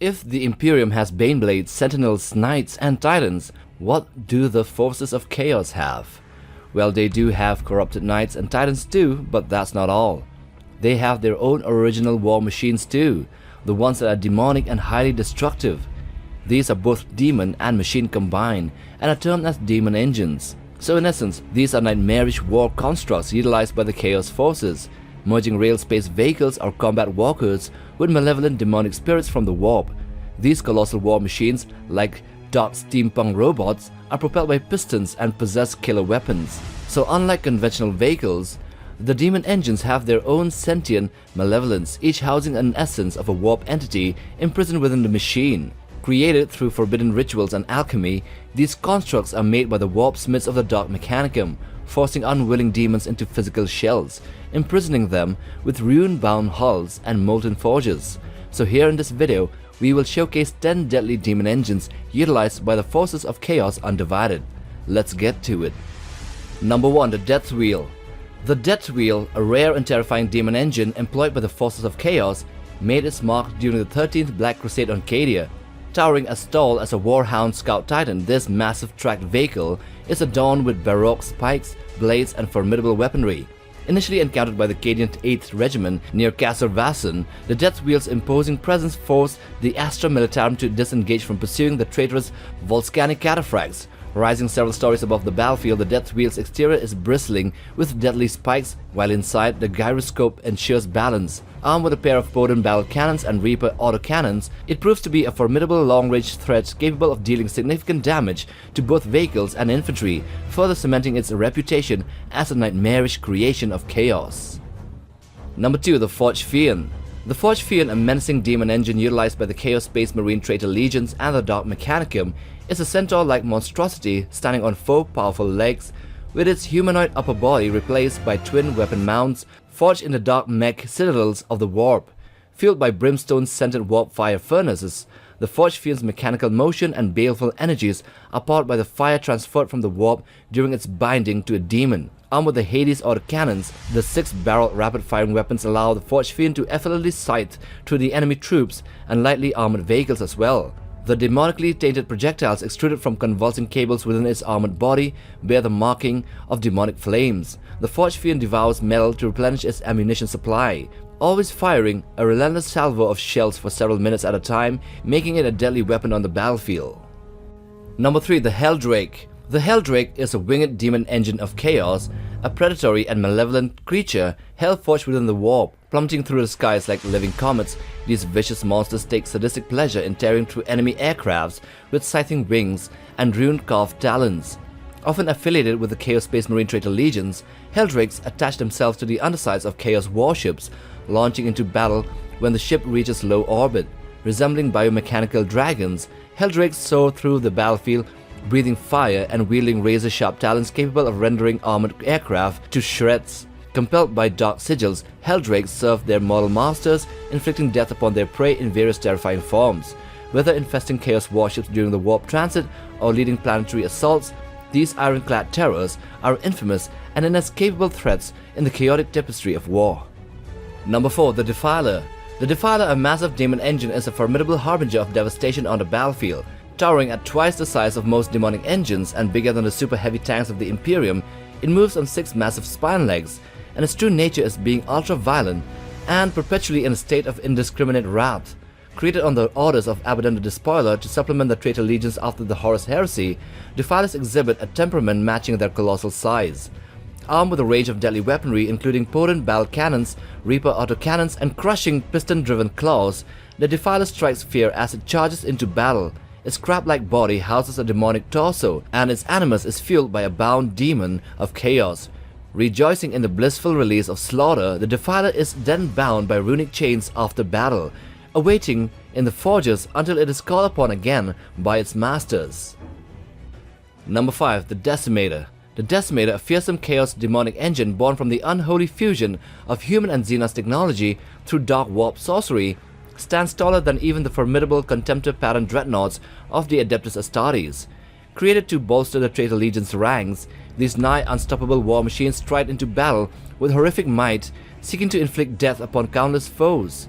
if the Imperium has baneblades, sentinels, knights, and titans, what do the forces of chaos have? Well, they do have corrupted knights and titans too, but that's not all. They have their own original war machines too, the ones that are demonic and highly destructive. These are both demon and machine combined and are termed as Daemon Engines. So in essence, these are nightmarish war constructs utilized by the Chaos forces, merging realspace vehicles or combat walkers with malevolent demonic spirits from the warp. These colossal war machines, like dark steampunk robots, are propelled by pistons and possess killer weapons. So unlike conventional vehicles, the Daemon Engines have their own sentient malevolence, each housing an essence of a warp entity imprisoned within the machine. Created through forbidden rituals and alchemy, these constructs are made by the Warpsmiths of the Dark Mechanicum, forcing unwilling demons into physical shells, imprisoning them with rune-bound hulls and molten forges. So here in this video, we will showcase 10 deadly Daemon Engines utilized by the forces of Chaos Undivided. Let's get to it. Number 1. The Death Wheel. The Death Wheel, a rare and terrifying Daemon Engine employed by the forces of Chaos, made its mark during the 13th Black Crusade on Cadia. Towering as tall as a Warhound Scout Titan, this massive tracked vehicle is adorned with baroque spikes, blades, and formidable weaponry. Initially encountered by the Cadian 8th Regiment near Castle Vasson, the Death Wheel's imposing presence forced the Astra Militarum to disengage from pursuing the traitorous volcanic cataphracts. Rising several stories above the battlefield, the Death Wheel's exterior is bristling with deadly spikes, while inside, the gyroscope ensures balance. Armed with a pair of potent battle cannons and Reaper autocannons, it proves to be a formidable long-range threat capable of dealing significant damage to both vehicles and infantry, further cementing its reputation as a nightmarish creation of chaos. Number 2. The Forged Fiend. The Forged Fiend, a menacing Daemon Engine utilized by the Chaos Space Marine Traitor Legions and the Dark Mechanicum, is a centaur-like monstrosity standing on 4 powerful legs, with its humanoid upper body replaced by twin weapon mounts forged in the dark mech citadels of the warp. Fueled by brimstone scented warp fire furnaces, the Forged Fiend's mechanical motion and baleful energies are powered by the fire transferred from the warp during its binding to a demon. Armed with the Hades autocannons, the 6-barrel rapid-firing weapons allow the Forged Fiend to effortlessly sight through the enemy troops and lightly armored vehicles as well. The demonically tainted projectiles extruded from convulsing cables within its armored body bear the marking of demonic flames. The Forged Fiend devours metal to replenish its ammunition supply, always firing a relentless salvo of shells for several minutes at a time, making it a deadly weapon on the battlefield. Number 3. The Helldrake. The Helldrake is a winged Daemon Engine of chaos, a predatory and malevolent creature hell-forged within the warp. Plummeting through the skies like living comets, these vicious monsters take sadistic pleasure in tearing through enemy aircrafts with scything wings and rune-carved talons. Often affiliated with the Chaos Space Marine Traitor Legions, Helldrakes attach themselves to the undersides of Chaos warships, launching into battle when the ship reaches low orbit. Resembling biomechanical dragons, Helldrakes soar through the battlefield, breathing fire and wielding razor-sharp talons capable of rendering armored aircraft to shreds. Compelled by dark sigils, Helldrakes serve their mortal masters, inflicting death upon their prey in various terrifying forms. Whether infesting Chaos warships during the warp transit or leading planetary assaults, these ironclad terrors are infamous and inescapable threats in the chaotic tapestry of war. Number 4. The Defiler. The Defiler, a massive Daemon Engine, is a formidable harbinger of devastation on the battlefield. Towering at twice the size of most Daemonic engines and bigger than the super heavy tanks of the Imperium, it moves on 6 massive spine legs, and its true nature is being ultra-violent and perpetually in a state of indiscriminate wrath. Created on the orders of Abaddon the Despoiler to supplement the Traitor Legions after the Horus Heresy, Defilers exhibit a temperament matching their colossal size. Armed with a range of deadly weaponry including potent battle cannons, Reaper autocannons, and crushing piston-driven claws, the Defiler strikes fear as it charges into battle. Its crab-like body houses a demonic torso, and its animus is fueled by a bound demon of chaos. Rejoicing in the blissful release of slaughter, the Defiler is then bound by runic chains after battle, awaiting in the forges until it is called upon again by its masters. Number 5. The Decimator. The Decimator, a fearsome chaos demonic engine born from the unholy fusion of human and Xenos technology through dark warp sorcery, stands taller than even the formidable Contemptor pattern dreadnoughts of the Adeptus Astartes. Created to bolster the Traitor Legion's ranks, these nigh unstoppable war machines stride into battle with horrific might, seeking to inflict death upon countless foes.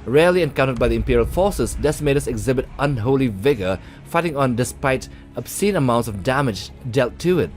Rarely encountered by the Imperial forces, Decimators exhibit unholy vigor, fighting on despite obscene amounts of damage dealt to it.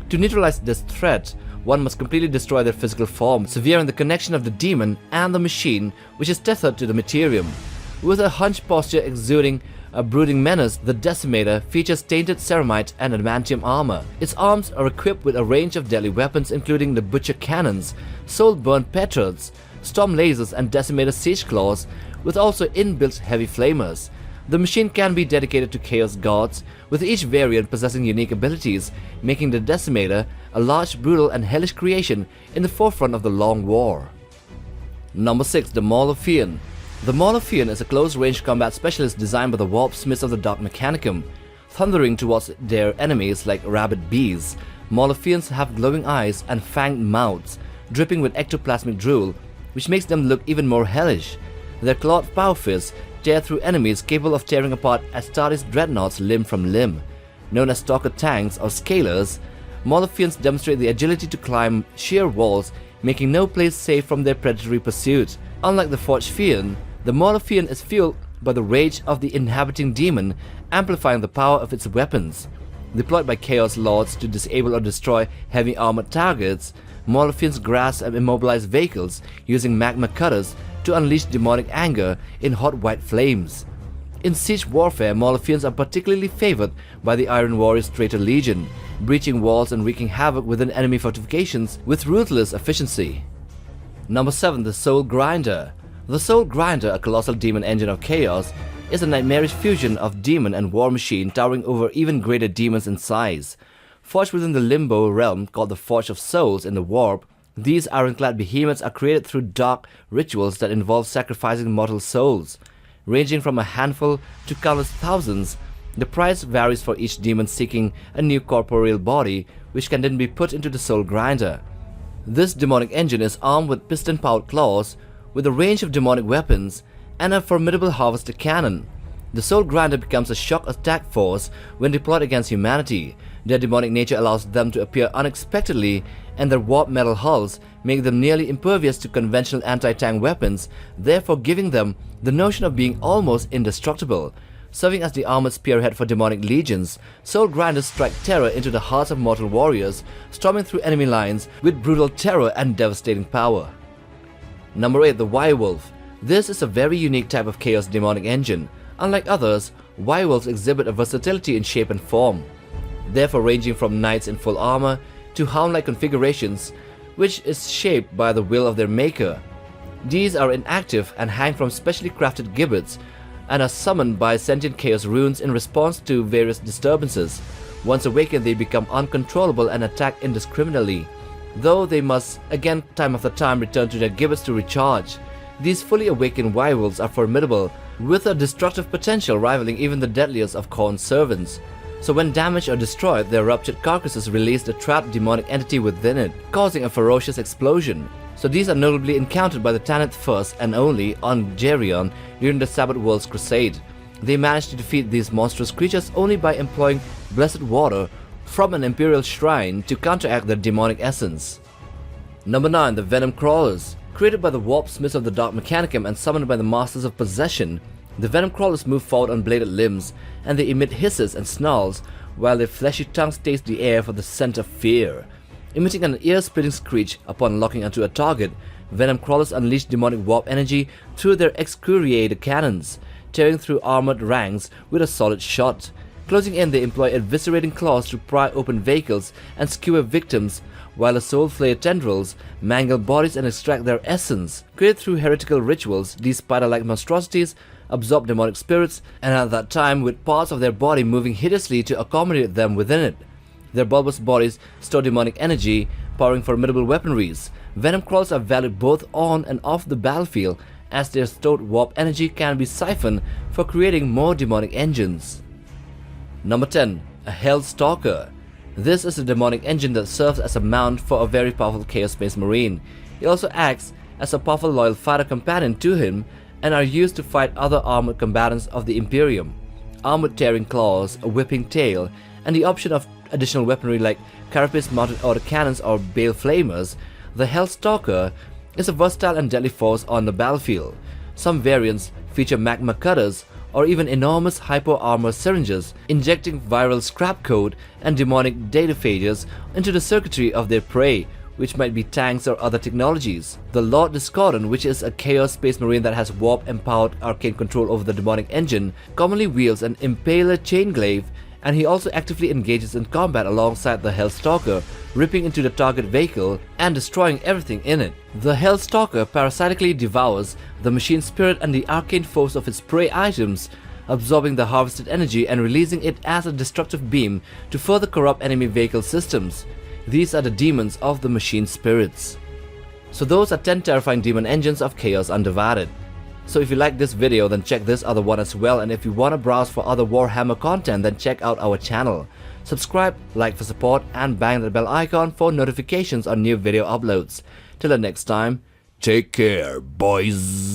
To neutralize this threat, one must completely destroy their physical form, severing the connection of the demon and the machine, which is tethered to the Imperium. With a hunched posture exuding a brooding menace, the Decimator features tainted ceramite and adamantium armor. Its arms are equipped with a range of deadly weapons including the butcher cannons, soul-burnt petards, storm lasers and Decimator siege claws, with also inbuilt heavy flamers. The machine can be dedicated to Chaos gods, with each variant possessing unique abilities, making the Decimator a large, brutal and hellish creation in the forefront of the Long War. Number 6. The Malevolent. The Malevolent is a close-range combat specialist designed by the Warpsmiths of the Dark Mechanicum. Thundering towards their enemies like rabid bees, Malevolents have glowing eyes and fanged mouths, dripping with ectoplasmic drool, which makes them look even more hellish. Their clawed power fists tear through enemies capable of tearing apart Astartes dreadnoughts limb from limb. Known as Stalker tanks or scalers, Malevolents demonstrate the agility to climb sheer walls, making no place safe from their predatory pursuit. Unlike the Forged Fiend, the Malevolent is fueled by the rage of the inhabiting demon, amplifying the power of its weapons. Deployed by Chaos Lords to disable or destroy heavy armored targets, Malevolents grasp and immobilize vehicles using magma cutters to unleash demonic anger in hot white flames. In siege warfare, Malevolents are particularly favored by the Iron Warriors Traitor Legion, breaching walls and wreaking havoc within enemy fortifications with ruthless efficiency. Number 7. The Soul Grinder. The Soul Grinder, a colossal demon engine of chaos, is a nightmarish fusion of demon and war machine towering over even greater demons in size. Forged within the limbo realm called the Forge of Souls in the Warp, these ironclad behemoths are created through dark rituals that involve sacrificing mortal souls. Ranging from a handful to countless thousands, the price varies for each demon seeking a new corporeal body, which can then be put into the Soul Grinder. This demonic engine is armed with piston-powered claws, with a range of demonic weapons, and a formidable harvester cannon. The Soul Grinder becomes a shock attack force when deployed against humanity. Their demonic nature allows them to appear unexpectedly, and their warped metal hulls make them nearly impervious to conventional anti-tank weapons, therefore giving them the notion of being almost indestructible. Serving as the armored spearhead for demonic legions, Soul Grinders strike terror into the hearts of mortal warriors, storming through enemy lines with brutal terror and devastating power. Number 8. The Wwolf. This is a very unique type of chaos demonic engine. Unlike others, Wwolves exhibit a versatility in shape and form, therefore ranging from knights in full armor to hound-like configurations, which is shaped by the will of their maker. These are inactive and hang from specially crafted gibbets, and are summoned by sentient chaos runes in response to various disturbances. Once awakened, they become uncontrollable and attack indiscriminately, though they must again time after time return to their gibbets to recharge. These fully awakened Wwolves are formidable, with a destructive potential rivaling even the deadliest of Khorne's servants. So when damaged or destroyed, their ruptured carcasses release the trapped demonic entity within it, causing a ferocious explosion. So these are notably encountered by the Tanith first and only on Geryon during the Sabbath World's Crusade. They managed to defeat these monstrous creatures only by employing blessed water from an Imperial shrine to counteract their demonic essence. Number 9. The Venom Crawlers. Created by the Warpsmiths of the Dark Mechanicum and summoned by the Masters of Possession, the Venom Crawlers move forward on bladed limbs, and they emit hisses and snarls while their fleshy tongues taste the air for the scent of fear. Emitting an ear-splitting screech upon locking onto a target, Venom Crawlers unleash demonic warp energy through their excoriated cannons, tearing through armored ranks with a solid shot. Closing in, they employ eviscerating claws to pry open vehicles and skewer victims, while the soul flare tendrils mangle bodies and extract their essence. Created through heretical rituals, these spider-like monstrosities absorb demonic spirits, and at that time with parts of their body moving hideously to accommodate them within it. Their bulbous bodies store demonic energy, powering formidable weaponries. Venom Crawlers are valued both on and off the battlefield, as their stored warp energy can be siphoned for creating more demonic engines. Number 10. A Hell Stalker. This is a demonic engine that serves as a mount for a very powerful Chaos Space Marine. It also acts as a powerful loyal fighter companion to him, and are used to fight other armored combatants of the Imperium. Armored tearing claws, a whipping tail, and the option of additional weaponry like carapace-mounted autocannons or bale flamers, the Hell Stalker is a versatile and deadly force on the battlefield. Some variants feature magma cutters or even enormous hyper-armor syringes, injecting viral scrap code and demonic dataphages into the circuitry of their prey, which might be tanks or other technologies. The Lord Discordant, which is a Chaos Space Marine that has warp-empowered arcane control over the Demonic Engine, commonly wields an Impaler chainglaive, and he also actively engages in combat alongside the Hellstalker, ripping into the target vehicle and destroying everything in it. The Hellstalker parasitically devours the machine spirit and the arcane force of its prey items, absorbing the harvested energy and releasing it as a destructive beam to further corrupt enemy vehicle systems. These are the demons of the machine spirits. So those are 10 terrifying demon engines of Chaos Undivided. So if you like this video, then check this other one as well, and if you want to browse for other Warhammer content, then check out our channel. Subscribe, like for support, and bang the bell icon for notifications on new video uploads. Till the next time, take care, boys.